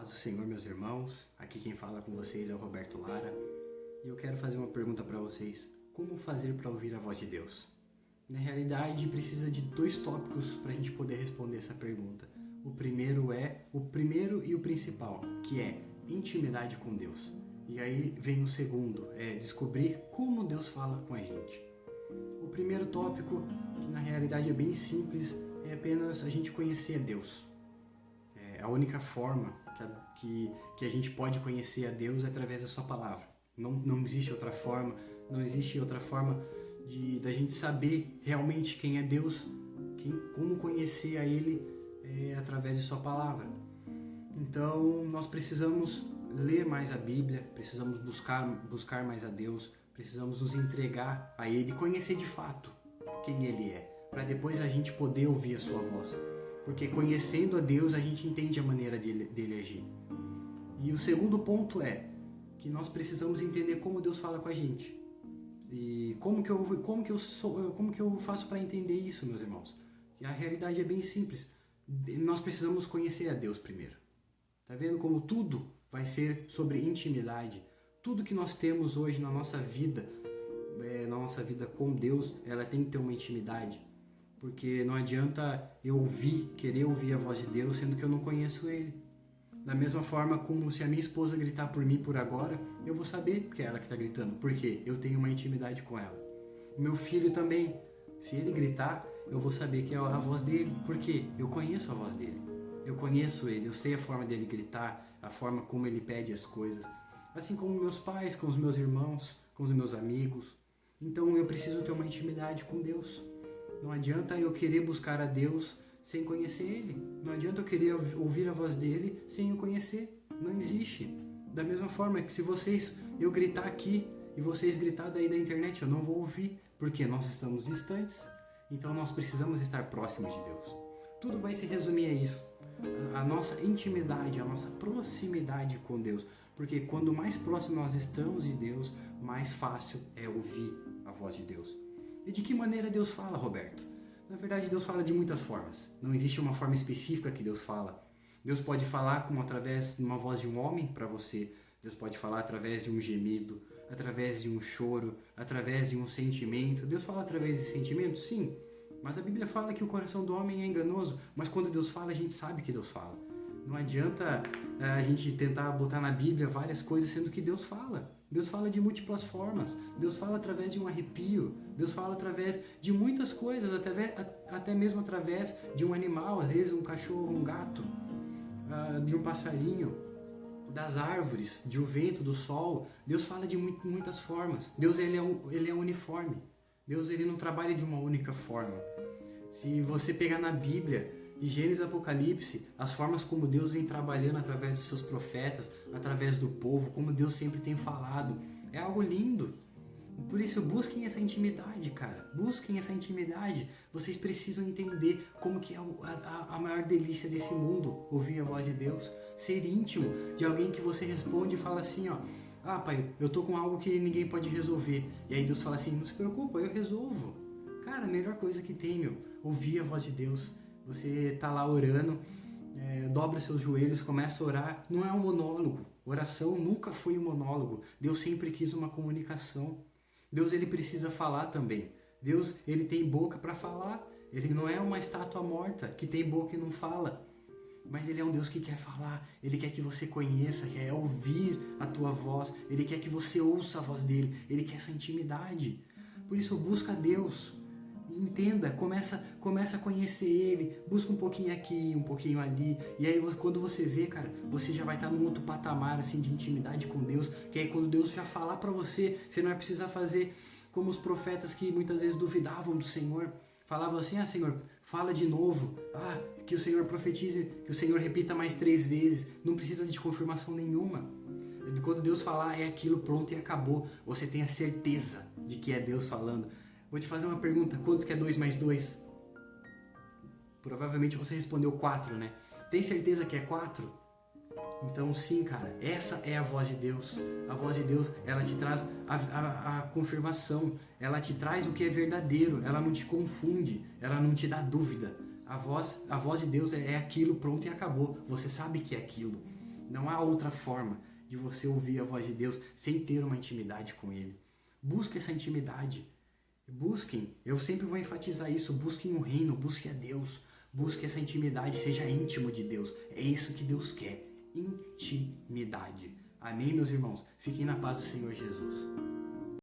paz do Senhor, meus irmãos. Aqui quem fala com vocês é o Roberto Lara. E eu quero fazer uma pergunta para vocês. Como fazer para ouvir a voz de Deus? Na realidade, precisa de dois tópicos para a gente poder responder essa pergunta. O primeiro e o principal, que é intimidade com Deus. E aí vem o segundo, é descobrir como Deus fala com a gente. O primeiro tópico, que na realidade é bem simples, é apenas a gente conhecer a Deus. A única forma que a gente pode conhecer a Deus é através da sua palavra. Não existe outra forma, da gente saber realmente quem é Deus, como conhecer a Ele através de sua palavra. Então nós precisamos ler mais a Bíblia, precisamos buscar mais a Deus, precisamos nos entregar a Ele, conhecer de fato quem Ele é, para depois a gente poder ouvir a sua voz. Porque conhecendo a Deus a gente entende a maneira dele agir. E o segundo ponto é que nós precisamos entender como Deus fala com a gente. E como que eu faço para entender isso, meus irmãos? E a realidade é bem simples. Nós precisamos conhecer a Deus primeiro. Tá vendo como tudo vai ser sobre intimidade? Tudo que nós temos hoje na nossa vida com Deus, ela tem que ter uma intimidade. Porque não adianta eu querer ouvir a voz de Deus, sendo que eu não conheço Ele. Da mesma forma como se a minha esposa gritar por mim por agora, eu vou saber que é ela que está gritando, porque eu tenho uma intimidade com ela. O meu filho também, se ele gritar, eu vou saber que é a voz dele, porque eu conheço a voz dele. Eu conheço ele, eu sei a forma dele gritar, a forma como ele pede as coisas. Assim como meus pais, com os meus irmãos, com os meus amigos. Então eu preciso ter uma intimidade com Deus. Não adianta eu querer buscar a Deus sem conhecer Ele. Não adianta eu querer ouvir a voz dEle sem o conhecer. Não existe. Da mesma forma que se eu gritar aqui e vocês gritar daí da internet, eu não vou ouvir, porque nós estamos distantes. Então nós precisamos estar próximos de Deus. Tudo vai se resumir a isso. A nossa intimidade, a nossa proximidade com Deus. Porque quando mais próximo nós estamos de Deus, mais fácil é ouvir a voz de Deus. E de que maneira Deus fala, Roberto? Na verdade, Deus fala de muitas formas. Não existe uma forma específica que Deus fala. Deus pode falar através de uma voz de um homem para você. Deus pode falar através de um gemido, através de um choro, através de um sentimento. Deus fala através de sentimentos? Sim. Mas a Bíblia fala que o coração do homem é enganoso. Mas quando Deus fala, a gente sabe que Deus fala. Não adianta a gente tentar botar na Bíblia várias coisas, sendo que Deus fala. Deus fala de múltiplas formas. Deus fala através de um arrepio. Deus fala através de muitas coisas, até mesmo através de um animal, às vezes um cachorro, um gato, de um passarinho, das árvores, de um vento, do sol. Deus fala de muitas formas. Deus ele é uniforme. Deus ele não trabalha de uma única forma. Se você pegar na Bíblia, de Gênesis a Apocalipse, as formas como Deus vem trabalhando através dos seus profetas, através do povo, como Deus sempre tem falado, é algo lindo. Por isso, busquem essa intimidade, cara. Busquem essa intimidade. Vocês precisam entender como que é a maior delícia desse mundo, ouvir a voz de Deus, ser íntimo de alguém que você responde e fala assim, ó, ah, pai, eu tô com algo que ninguém pode resolver. E aí Deus fala assim, não se preocupa, eu resolvo. Cara, a melhor coisa que tem, ouvir a voz de Deus. Você tá lá orando, dobra seus joelhos, começa a orar. Não é um monólogo. Oração nunca foi um monólogo. Deus sempre quis uma comunicação. Deus ele precisa falar também. Deus ele tem boca para falar. Ele não é uma estátua morta que tem boca e não fala. Mas ele é um Deus que quer falar. Ele quer que você conheça, quer ouvir a tua voz. Ele quer que você ouça a voz dele. Ele quer essa intimidade. Por isso busca Deus. Entenda, começa a conhecer Ele, busca um pouquinho aqui, um pouquinho ali, e aí quando você vê, cara, você já vai estar num outro patamar assim de intimidade com Deus, que aí quando Deus já falar para você, você não vai precisar fazer como os profetas que muitas vezes duvidavam do Senhor, falavam assim, ah Senhor, fala de novo, que o Senhor profetize, que o Senhor repita mais 3 vezes, não precisa de confirmação nenhuma. Quando Deus falar, é aquilo, pronto e acabou, você tem a certeza de que é Deus falando. Vou te fazer uma pergunta, quanto que é 2 mais 2? Provavelmente você respondeu 4, né? Tem certeza que é 4? Então sim, cara, essa é a voz de Deus. A voz de Deus, ela te traz a confirmação, ela te traz o que é verdadeiro, ela não te confunde, ela não te dá dúvida. A voz de Deus é aquilo, pronto e acabou. Você sabe que é aquilo. Não há outra forma de você ouvir a voz de Deus sem ter uma intimidade com Ele. Busque essa intimidade. Busquem, eu sempre vou enfatizar isso, busquem o reino, busquem a Deus, busquem essa intimidade, seja íntimo de Deus. É isso que Deus quer, intimidade. Amém, meus irmãos? Fiquem na paz do Senhor Jesus.